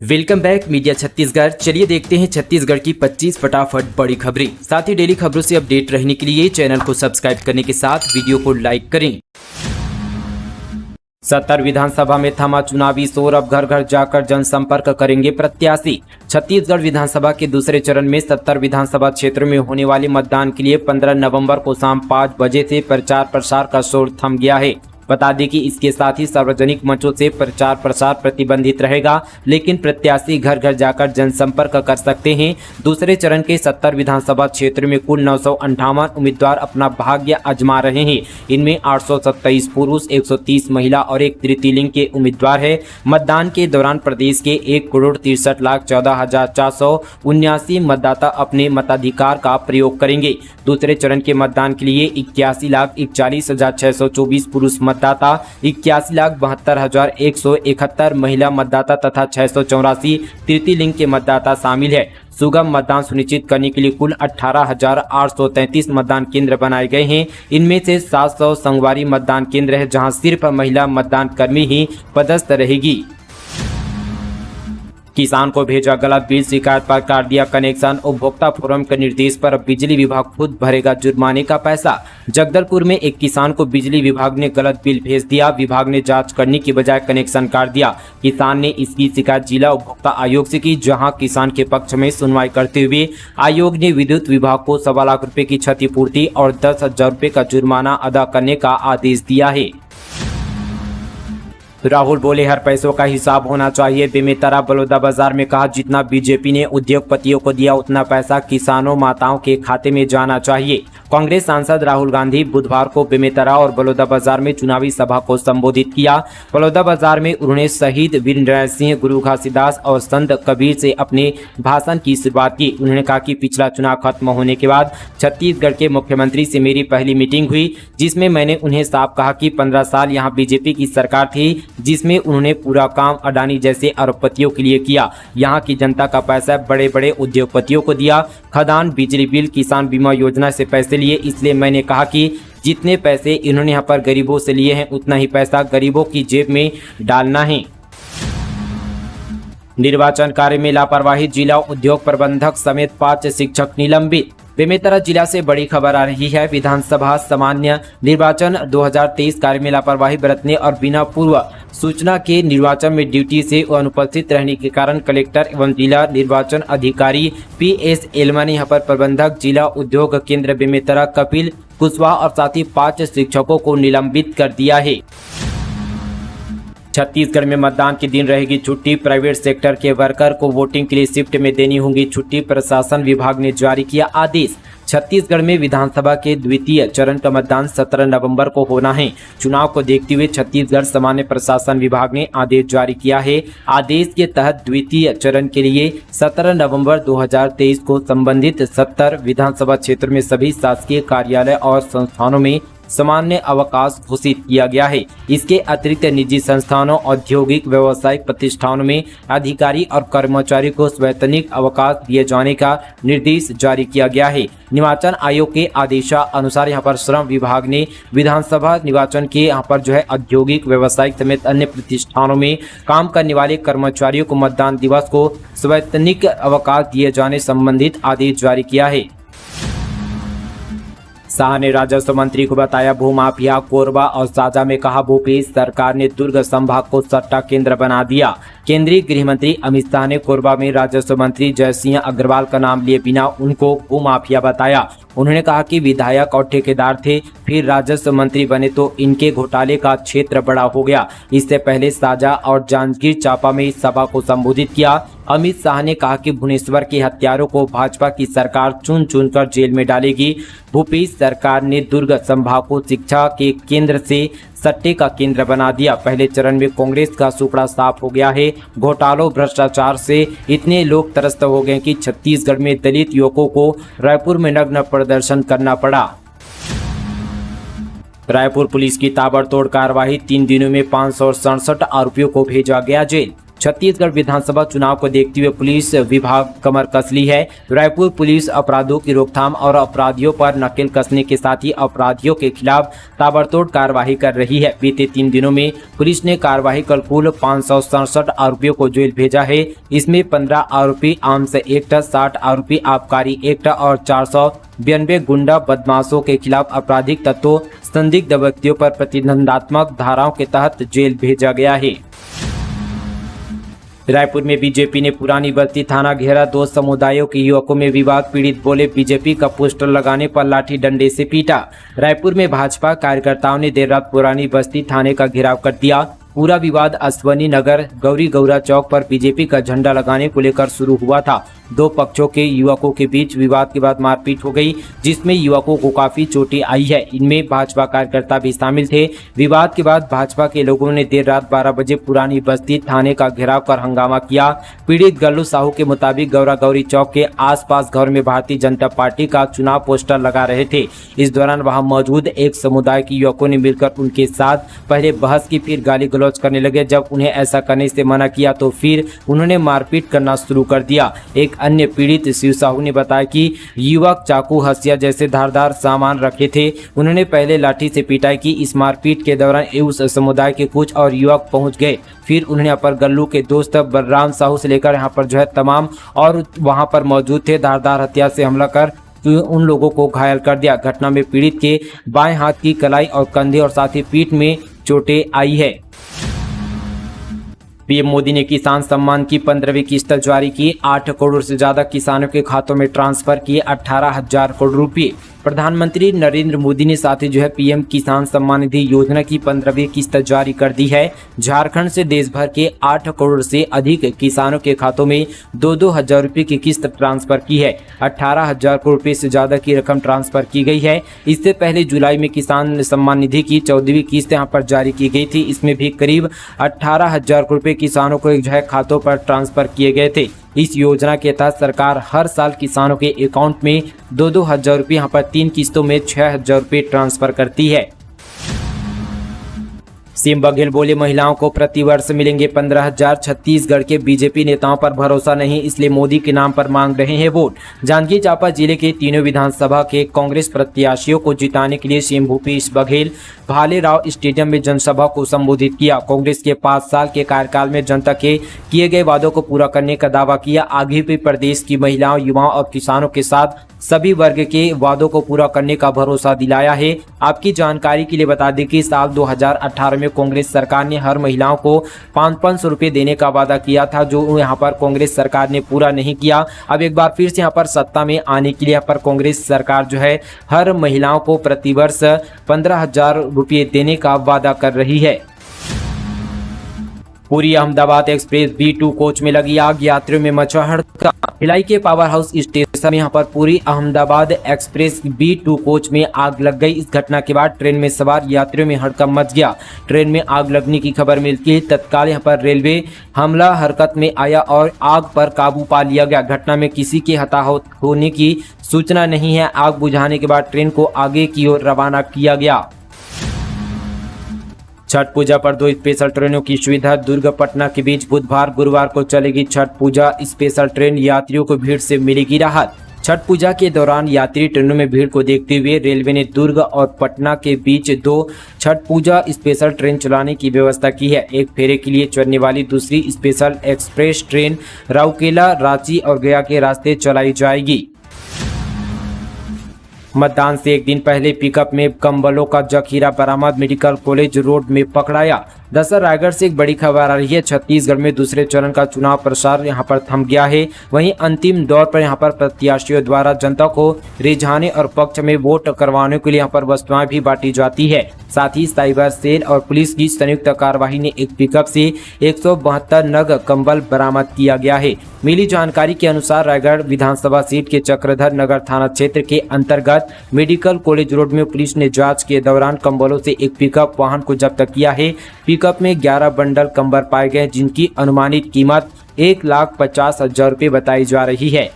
Welcome back media Chhattisgarh. चलिए देखते हैं छत्तीसगढ़ की 25 फटाफट बड़ी खबरें। साथ ही डेली खबरों से अपडेट रहने के लिए चैनल को सब्सक्राइब करने के साथ वीडियो को लाइक करें। 70 विधानसभा में थमा चुनावी शोर, अब घर घर जाकर जनसंपर्क करेंगे प्रत्याशी। छत्तीसगढ़ विधानसभा के दूसरे चरण में 70 विधानसभा क्षेत्र में होने वाले मतदान के लिए 15 नवंबर को शाम 5 बजे से प्रचार प्रसार का शोर थम गया है। बता दें कि इसके साथ ही सार्वजनिक मंचों से प्रचार प्रसार प्रतिबंधित रहेगा, लेकिन प्रत्याशी घर घर जाकर जनसंपर्क कर सकते हैं। दूसरे चरण के 70 विधानसभा क्षेत्र में कुल 958 उम्मीदवार अपना भाग्य आजमा रहे हैं। इनमें 827 पुरुष, 130 महिला और एक तृतीय लिंग के उम्मीदवार है। मतदान के दौरान प्रदेश के 1,63,14,479 मतदाता अपने मताधिकार का प्रयोग करेंगे। दूसरे चरण के मतदान के लिए 81,41,624 पुरुष मतदाता, 81,72,171 महिला मतदाता तथा 684 तृतीय लिंग के मतदाता शामिल है। सुगम मतदान सुनिश्चित करने के लिए कुल 18,833 मतदान केंद्र बनाए गए हैं। इनमें से 700 संगवारी मतदान केंद्र है, जहां सिर्फ महिला मतदान कर्मी ही पदस्थ रहेगी। किसान को भेजा गलत बिल, शिकायत पर काट दिया कनेक्शन। उपभोक्ता फोरम के निर्देश पर बिजली विभाग खुद भरेगा जुर्माने का पैसा। जगदलपुर में एक किसान को बिजली विभाग ने गलत बिल भेज दिया। विभाग ने जांच करने की बजाय कनेक्शन काट दिया। किसान ने इसकी शिकायत जिला उपभोक्ता आयोग से की, जहां किसान के पक्ष में सुनवाई करते हुए आयोग ने विद्युत विभाग को 1.25 लाख रुपए की क्षतिपूर्ति और 10,000 रुपए का जुर्माना अदा करने का आदेश दिया है। राहुल बोले, हर पैसों का हिसाब होना चाहिए। बेमेतरा बलौदाबाजार में कहा, जितना बीजेपी ने उद्योगपतियों को दिया उतना पैसा किसानों माताओं के खाते में जाना चाहिए। कांग्रेस सांसद राहुल गांधी बुधवार को बेमेतरा और बलौदाबाजार में चुनावी सभा को संबोधित किया। बलौदाबाजार में उन्होंने शहीद वीरनारायण सिंह, गुरु घासीदास और संत कबीर से अपने भाषण की शुरुआत की। उन्होंने कहा कि पिछला चुनाव खत्म होने के बाद छत्तीसगढ़ के मुख्यमंत्री से मेरी पहली मीटिंग हुई, जिसमें मैंने उन्हें साफ कहा कि 15 साल यहाँ बीजेपी की सरकार थी, जिसमें उन्होंने पूरा काम अडानी जैसे अरबपतियों के लिए किया। यहाँ की जनता का पैसा बड़े बड़े उद्योगपतियों को दिया। खदान, बिजली बिल, किसान बीमा योजना से पैसे लिए। इसलिए मैंने कहा कि जितने पैसे इन्होंने यहाँ पर गरीबों से लिए हैं, उतना ही पैसा गरीबों की जेब में डालना है। निर्वाचन कार्य में लापरवाही, जिला उद्योग प्रबंधक समेत 5 शिक्षक निलंबित। बेमेतरा जिला से बड़ी खबर आ रही है। विधानसभा सामान्य निर्वाचन 2023 कार्य में लापरवाही बरतने और बिना पूर्व सूचना के निर्वाचन में ड्यूटी से अनुपस्थित रहने के कारण कलेक्टर एवं जिला निर्वाचन अधिकारी PS एल्मा ने यहाँ पर प्रबंधक जिला उद्योग केंद्र बेमेतरा कपिल कुशवाहा और साथ ही 5 शिक्षकों को निलंबित कर दिया है। छत्तीसगढ़ में मतदान के दिन रहेगी छुट्टी। प्राइवेट सेक्टर के वर्कर को वोटिंग के लिए शिफ्ट में देनी होगी छुट्टी। प्रशासन विभाग ने जारी किया आदेश। छत्तीसगढ़ में विधानसभा के द्वितीय चरण का मतदान 17 नवंबर को होना है। चुनाव को देखते हुए छत्तीसगढ़ सामान्य प्रशासन विभाग ने आदेश जारी किया है। आदेश के तहत द्वितीय चरण के लिए 17 नवंबर 2023 को संबंधित 70 विधानसभा क्षेत्र में सभी शासकीय कार्यालय और संस्थानों में सामान्य अवकाश घोषित किया गया है। इसके अतिरिक्त निजी संस्थानों, औद्योगिक व्यावसायिक प्रतिष्ठानों में अधिकारी और कर्मचारी को स्वैतनिक अवकाश दिए जाने का निर्देश जारी किया गया है। निर्वाचन आयोग के आदेशानुसार यहाँ पर श्रम विभाग ने विधानसभा निर्वाचन के यहाँ पर औद्योगिक व्यावसायिक समेत अन्य प्रतिष्ठानों में काम करने वाले कर्मचारियों को मतदान दिवस को स्वैतनिक अवकाश दिए जाने संबंधित आदेश जारी किया है। शाह ने राजस्व मंत्री को बताया भूमाफिया। कोरबा और साजा में कहा, भूपेश सरकार ने दुर्ग संभाग को सट्टा केंद्र बना दिया। केंद्रीय गृह मंत्री अमित शाह ने कोरबा में राजस्व मंत्री जयसिंह अग्रवाल का नाम लिए बिना उनको भूमाफिया बताया। उन्होंने कहा कि विधायक और ठेकेदार थे, फिर राजस्व मंत्री बने तो इनके घोटाले का क्षेत्र बड़ा हो गया। इससे पहले साजा और जांजगीर चांपा में इस सभा को संबोधित किया। अमित शाह ने कहा कि भुवनेश्वर के हत्यारों को भाजपा की सरकार चुन चुन कर जेल में डालेगी। भूपेश सरकार ने दुर्ग संभाग को शिक्षा के केंद्र से सट्टे का केंद्र बना दिया। पहले चरण में कांग्रेस का सुपड़ा साफ हो गया है। घोटालों, भ्रष्टाचार से इतने लोग त्रस्त हो गए कि छत्तीसगढ़ में दलित युवकों को रायपुर में नग्न प्रदर्शन करना पड़ा। रायपुर पुलिस की ताबड़तोड़ कार्रवाई, 3 दिनों में 567 आरोपियों को भेजा गया जेल। छत्तीसगढ़ विधानसभा चुनाव को देखते हुए पुलिस विभाग कमर कस ली है। रायपुर पुलिस अपराधों की रोकथाम और अपराधियों पर नकेल कसने के साथ ही अपराधियों के खिलाफ ताबड़तोड़ कार्रवाई कर रही है। बीते 3 दिनों में पुलिस ने कार्रवाई कर कुल 567 आरोपियों को जेल भेजा है। इसमें 15 आरोपी आर्म्स एक्ट, 60 आरोपी आबकारी एक्ट और 492 गुंडा बदमाशों के खिलाफ आपराधिक तत्वों, संदिग्ध व्यक्तियों पर प्रतिबंधात्मक धाराओं के तहत जेल भेजा गया है। रायपुर में बीजेपी ने पुरानी बस्ती थाना घेरा। 2 समुदायों के युवकों में विवाद, पीड़ित बोले बीजेपी का पोस्टर लगाने पर लाठी डंडे से पीटा। रायपुर में भाजपा कार्यकर्ताओं ने देर रात पुरानी बस्ती थाने का घेराव कर दिया। पूरा विवाद अश्वनी नगर गौरी गौरा चौक पर बीजेपी का झंडा लगाने को लेकर शुरू हुआ था। 2 पक्षों के युवकों के बीच विवाद के बाद मारपीट हो गई, जिसमें युवकों को काफी चोटें आई है। इनमें भाजपा कार्यकर्ता भी शामिल थे। विवाद के बाद भाजपा के लोगों ने देर रात 12 बजे पुरानी बस्ती थाने का घेराव कर हंगामा किया। पीड़ित गल्लू साहू के मुताबिक गौरा गौरी चौक के आसपास घर में भारतीय जनता पार्टी का चुनाव पोस्टर लगा रहे थे। इस दौरान वहां मौजूद एक समुदाय के युवकों ने मिलकर उनके साथ पहले बहस की, फिर गाली गलौज करने लगे। जब उन्हें ऐसा करने से मना किया तो फिर उन्होंने मारपीट करना शुरू कर दिया। एक अन्य पीड़ित शिव साहू ने बताया कि युवक चाकू, हसिया जैसे धारदार सामान रखे थे। उन्होंने पहले लाठी से पिटाई की। इस मारपीट के दौरान उस समुदाय के कुछ और युवक पहुंच गए। फिर उन्होंने यहाँ पर गल्लू के दोस्त बलराम साहू से लेकर यहाँ पर तमाम और वहां पर मौजूद थे धारदार हथियार से हमला कर उन लोगों को घायल कर दिया। घटना में पीड़ित के बाएं हाथ की कलाई और कंधे और साथ ही पीठ में चोटें आई है। पीएम मोदी ने किसान सम्मान की 15वीं किस्त जारी की। 8 करोड़ से ज्यादा किसानों के खातों में ट्रांसफर किए 18,000 करोड़ रुपए। प्रधानमंत्री नरेंद्र मोदी ने साथ ही पीएम किसान सम्मान निधि योजना की 15वीं किस्त जारी कर दी है। झारखंड से देश भर के 8 करोड़ से अधिक किसानों के खातों में 2-2 हजार रुपये की किस्त ट्रांसफर की है। 18,000 करोड़ रुपए से ज्यादा की रकम ट्रांसफर की गई है। इससे पहले जुलाई में किसान सम्मान निधि की 14वीं किस्त यहाँ पर जारी की गई थी। इसमें भी करीब 18,000 करोड़ रुपए किसानों को खातों पर ट्रांसफर किए गए थे। इस योजना के तहत सरकार हर साल किसानों के अकाउंट में 2-2 हजार रुपये यहाँ पर 3 किस्तों में 6,000 रुपये ट्रांसफर करती है। सीएम बघेल बोले महिलाओं को प्रतिवर्ष मिलेंगे 15,000। छत्तीसगढ़ के बीजेपी नेताओं पर भरोसा नहीं, इसलिए मोदी के नाम पर मांग रहे हैं वोट। जांजगीर चांपा जिले के तीनों विधानसभा के कांग्रेस प्रत्याशियों को जिताने के लिए सीएम भूपेश बघेल भालेराव स्टेडियम में जनसभा को संबोधित किया। कांग्रेस के 5 साल के कार्यकाल में जनता के किए गए वादों को पूरा करने का दावा किया। आगे भी प्रदेश की महिलाओं, युवाओं और किसानों के साथ सभी वर्ग के वादों को पूरा करने का भरोसा दिलाया है। आपकी जानकारी के लिए बता दें कि साल 2018 में कांग्रेस सरकार ने हर महिलाओं को 500 रुपये देने का वादा किया था, जो यहाँ पर कांग्रेस सरकार ने पूरा नहीं किया। अब एक बार फिर से यहाँ पर सत्ता में आने के लिए यहाँ पर कांग्रेस सरकार हर महिलाओं को प्रतिवर्ष 15,000 रुपये देने का वादा कर रही है। पूरी अहमदाबाद एक्सप्रेस B2 कोच में लगी आग, यात्रियों में मचा हड़कंप। भिलाई के पावर हाउस स्टेशन में यहाँ पर पूरी अहमदाबाद एक्सप्रेस B2 कोच में आग लग गई। इस घटना के बाद ट्रेन में सवार यात्रियों में हड़कंप मच गया। ट्रेन में आग लगने की खबर मिलती है तत्काल यहाँ पर रेलवे हमला हरकत में आया और आग पर काबू पा लिया गया। घटना में किसी के हताहत होने की सूचना नहीं है। आग बुझाने के बाद ट्रेन को आगे की ओर रवाना किया गया। छठ पूजा पर 2 स्पेशल ट्रेनों की सुविधा। दुर्ग पटना के बीच बुधवार गुरुवार को चलेगी छठ पूजा स्पेशल ट्रेन। यात्रियों को भीड़ से मिलेगी राहत। छठ पूजा के दौरान यात्री ट्रेनों में भीड़ को देखते हुए रेलवे ने दुर्ग और पटना के बीच 2 छठ पूजा स्पेशल ट्रेन चलाने की व्यवस्था की है। एक फेरे के लिए चलने वाली दूसरी special express train Rourkela, Ranchi और गया के रास्ते चलाई जाएगी। मतदान से एक दिन पहले पिकअप में कंबलों का जखीरा बरामद, मेडिकल कॉलेज रोड में पकड़ाया। दरअसल रायगढ़ से एक बड़ी खबर आ रही है। छत्तीसगढ़ में दूसरे चरण का चुनाव प्रचार यहां पर थम गया है। वहीं अंतिम दौर पर यहां पर प्रत्याशियों द्वारा जनता को रिझाने और पक्ष में वोट करवाने के लिए यहां पर वस्तुएं भी बांटी जाती है। साथ ही साइबर सेल और पुलिस की संयुक्त कार्यवाही ने एक पिकअप से 172 नग कंबल बरामद किया गया है। मिली जानकारी के अनुसार रायगढ़ विधानसभा सीट के चक्रधर नगर थाना क्षेत्र के अंतर्गत मेडिकल कॉलेज रोड में पुलिस ने जांच के दौरान कंबलों से एक पिकअप वाहन को जब्त किया है। पिकअप में 11 बंडल कंबल पाए गए, जिनकी अनुमानित कीमत 1,50,000 रुपये बताई जा रही है।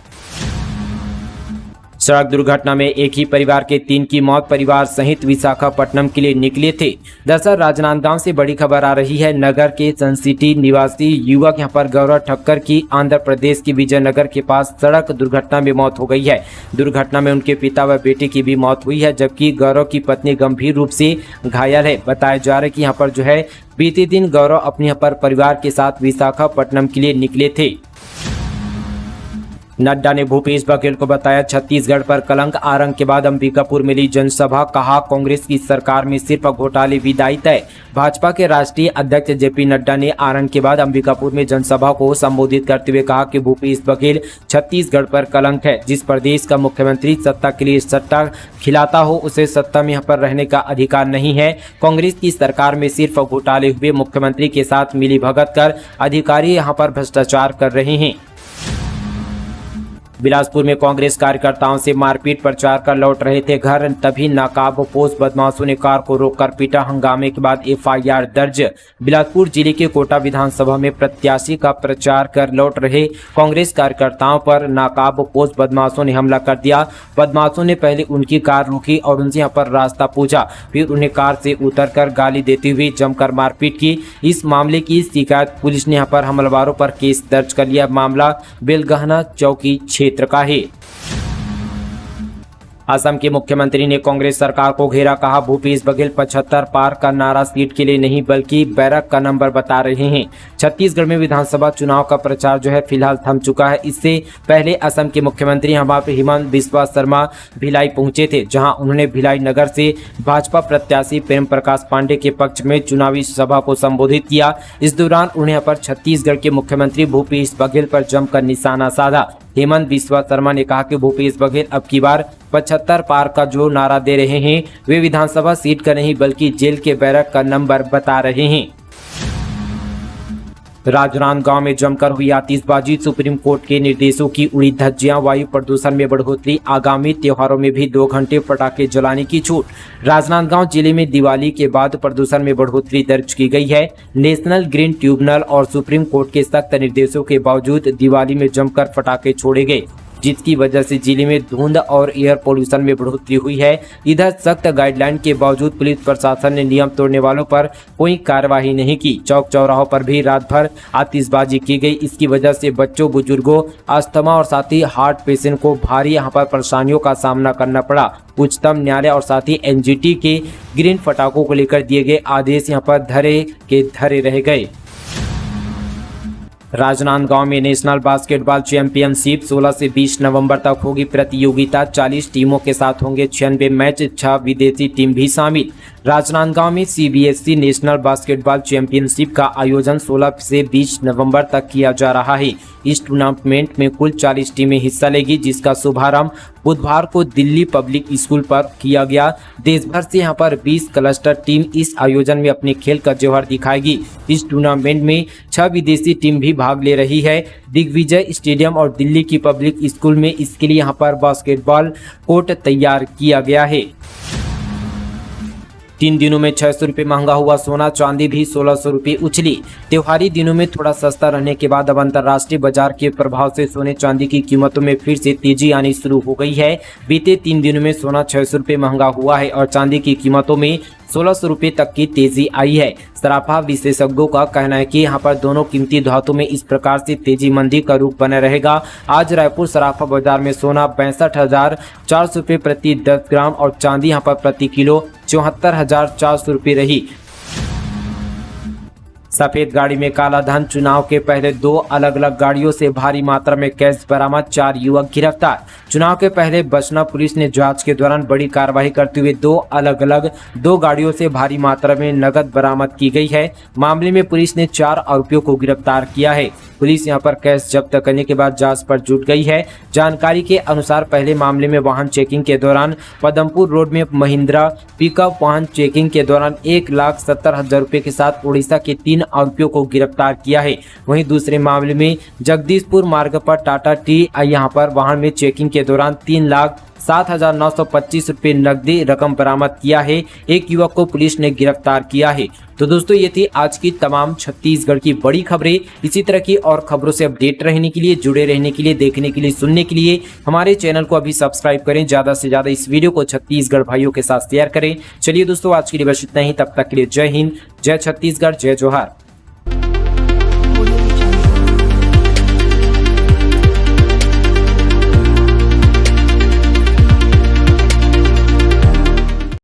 सड़क दुर्घटना में एक ही परिवार के 3 की मौत, परिवार सहित विशाखापट्टनम के लिए निकले थे। दरअसल राजनांदगांव से बड़ी खबर आ रही है। नगर के सन सिटी निवासी युवक यहां पर गौरव ठक्कर की आंध्र प्रदेश के विजयनगर के पास सड़क दुर्घटना में मौत हो गई है। दुर्घटना में उनके पिता व बेटे की भी मौत हुई है, जबकि गौरव की पत्नी गंभीर रूप से घायल है। बताया जा रहा है कि यहाँ पर जो है बीते दिन गौरव अपने यहाँ पर परिवार के साथ विशाखापट्टनम के लिए निकले थे। नड्डा ने भूपेश बघेल को बताया छत्तीसगढ़ पर कलंक, आरंग के बाद अंबिकापुर मिली जनसभा, कहा कांग्रेस की सरकार में सिर्फ घोटाले विदाई तय। भाजपा के राष्ट्रीय अध्यक्ष जेपी नड्डा ने आरंग के बाद अंबिकापुर में जनसभा को संबोधित करते हुए कहा कि भूपेश बघेल छत्तीसगढ़ पर कलंक है। जिस प्रदेश का मुख्यमंत्री सत्ता के लिए सट्टा खिलाता हो उसे सत्ता में यहाँ पर रहने का अधिकार नहीं है। कांग्रेस की सरकार में सिर्फ घोटाले हुए मुख्यमंत्री के साथ मिलीभगत कर अधिकारी यहाँ पर भ्रष्टाचार कर रहे हैं। बिलासपुर में कांग्रेस कार्यकर्ताओं से मारपीट, प्रचार कर लौट रहे थे घर, तभी नकाबपोश बदमाशों ने कार को रोककर पीटा। हंगामे के बाद एफआईआर दर्ज। बिलासपुर जिले के कोटा विधानसभा में प्रत्याशी का प्रचार कर लौट रहे कांग्रेस कार्यकर्ताओं पर नकाबपोश बदमाशों ने हमला कर दिया। बदमाशों ने पहले उनकी कार रोकी और उनसे यहाँ पर रास्ता पूछा, फिर उन्हें कार से उतरकर गाली देते हुए जमकर मारपीट की। इस मामले की शिकायत पुलिस ने यहाँ पर हमलावरों पर केस दर्ज कर लिया। मामला बेलगहना चौकी क्षेत्र का है। असम के मुख्यमंत्री ने कांग्रेस सरकार को घेरा, कहा भूपेश बघेल 75 पार का नारा सीट के लिए नहीं बल्कि बैरक का नंबर बता रहे हैं। छत्तीसगढ़ में विधानसभा चुनाव का प्रचार जो है फिलहाल थम चुका है। इससे पहले असम के मुख्यमंत्री हिमंत बिस्वा शर्मा भिलाई पहुंचे थे, जहां उन्होंने भिलाई नगर से भाजपा प्रत्याशी प्रेम प्रकाश पांडे के पक्ष में चुनावी सभा को संबोधित किया। इस दौरान उन्हें पर छत्तीसगढ़ के मुख्यमंत्री भूपेश बघेल पर जमकर निशाना साधा। हेमंत बिस्वा शर्मा ने कहा कि भूपेश बघेल अब की बार 75 पार का जो नारा दे रहे हैं वे विधानसभा सीट का नहीं बल्कि जेल के बैरक का नंबर बता रहे हैं। राजनांदगांव में जमकर हुई आतिशबाजी, सुप्रीम कोर्ट के निर्देशों की उड़ी धज्जियां, वायु प्रदूषण में बढ़ोतरी, आगामी त्योहारों में भी 2 घंटे पटाखे जलाने की छूट। राजनांदगांव जिले में दिवाली के बाद प्रदूषण में बढ़ोतरी दर्ज की गई है। नेशनल ग्रीन ट्रिब्यूनल और सुप्रीम कोर्ट के सख्त निर्देशों के बावजूद दिवाली में जमकर पटाखे छोड़े गए, जिसकी वजह से जिले में धुंध और एयर पोल्यूशन में बढ़ोतरी हुई है। इधर सख्त गाइडलाइन के बावजूद पुलिस प्रशासन ने नियम तोड़ने वालों पर कोई कार्रवाई नहीं की। चौक चौराहों पर भी रात भर आतिशबाजी की गई। इसकी वजह से बच्चों, बुजुर्गों, अस्थमा और साथ ही हार्ट पेशेंट को भारी यहाँ पर परेशानियों का सामना करना पड़ा। उच्चतम न्यायालय और साथ ही एनजीटी के ग्रीन पटाखों को लेकर दिए गए आदेश यहाँ पर धरे के धरे रह गए। राजनांदगांव में नेशनल बास्केटबॉल चैंपियनशिप 16 से 20 नवंबर तक होगी प्रतियोगिता। 40 टीमों के साथ होंगे 96 मैच, 6 विदेशी टीम भी शामिल। राजनांदगांव में सीबीएसई नेशनल बास्केटबॉल चैंपियनशिप का आयोजन 16 से 20 नवंबर तक किया जा रहा है। इस टूर्नामेंट में कुल 40 टीमें हिस्सा लेगी, जिसका शुभारंभ बुधवार को दिल्ली पब्लिक स्कूल पर किया गया। देश भर से यहाँ पर 20 क्लस्टर टीम इस आयोजन में अपने खेल का जौहर दिखाएगी। इस टूर्नामेंट में 6 विदेशी टीम भी भाग ले रही है। दिग्विजय स्टेडियम और दिल्ली की पब्लिक स्कूल में इसके लिए यहाँ पर बास्केटबॉल कोर्ट तैयार किया गया है। 3 दिनों में 600 रुपये महंगा हुआ सोना, चांदी भी 1600 रुपये उछली। त्योहारी दिनों में थोड़ा सस्ता रहने के बाद अब अंतर्राष्ट्रीय बाजार के प्रभाव से सोने चांदी की कीमतों में फिर से तेजी आनी शुरू हो गई है। बीते 3 दिनों में सोना 600 रुपये महंगा हुआ है और चांदी की कीमतों में 1600 रुपये तक की तेजी आई है। सराफा विशेषज्ञों का कहना है कि यहाँ पर दोनों कीमती धातु में इस प्रकार से तेजी मंदी का रूप बना रहेगा। आज रायपुर सराफा बाजार में सोना 62,400 रुपये प्रति 10 ग्राम और चांदी यहाँ पर प्रति किलो 74,400 रुपये रही। सफेद गाड़ी में काला धन, चुनाव के पहले 2 अलग अलग गाड़ियों से भारी मात्रा में कैश बरामद, 4 युवक गिरफ्तार। चुनाव के पहले बसना पुलिस ने जांच के दौरान बड़ी कार्रवाई करते हुए 2 अलग अलग गाड़ियों से भारी मात्रा में नकद बरामद की गई है। मामले में पुलिस ने 4 आरोपियों को गिरफ्तार किया है। पुलिस यहां पर कैश जब्त करने के बाद जांच पर जुट गई है। जानकारी के अनुसार पहले मामले में वाहन चेकिंग के दौरान पदमपुर रोड में महिंद्रा पिकअप वाहन चेकिंग के दौरान 1,70,000 रुपये के साथ उड़ीसा के 3 आरोपियों को गिरफ्तार किया है। वहीं दूसरे मामले में जगदीशपुर मार्ग पर टाटा टी यहां पर वाहन में चेकिंग के दौरान 7,925 रुपये नकदी रकम बरामद किया है। एक युवक को पुलिस ने गिरफ्तार किया है। तो दोस्तों ये थी आज की तमाम छत्तीसगढ़ की बड़ी खबरें। इसी तरह की और खबरों से अपडेट रहने के लिए, जुड़े रहने के लिए, देखने के लिए, सुनने के लिए हमारे चैनल को अभी सब्सक्राइब करें। ज्यादा से ज्यादा इस वीडियो को छत्तीसगढ़ भाइयों के साथ शेयर करें। चलिए दोस्तों आज के लिए बस इतना ही। तब तक के लिए जय हिंद, जय छत्तीसगढ़, जय जोहार।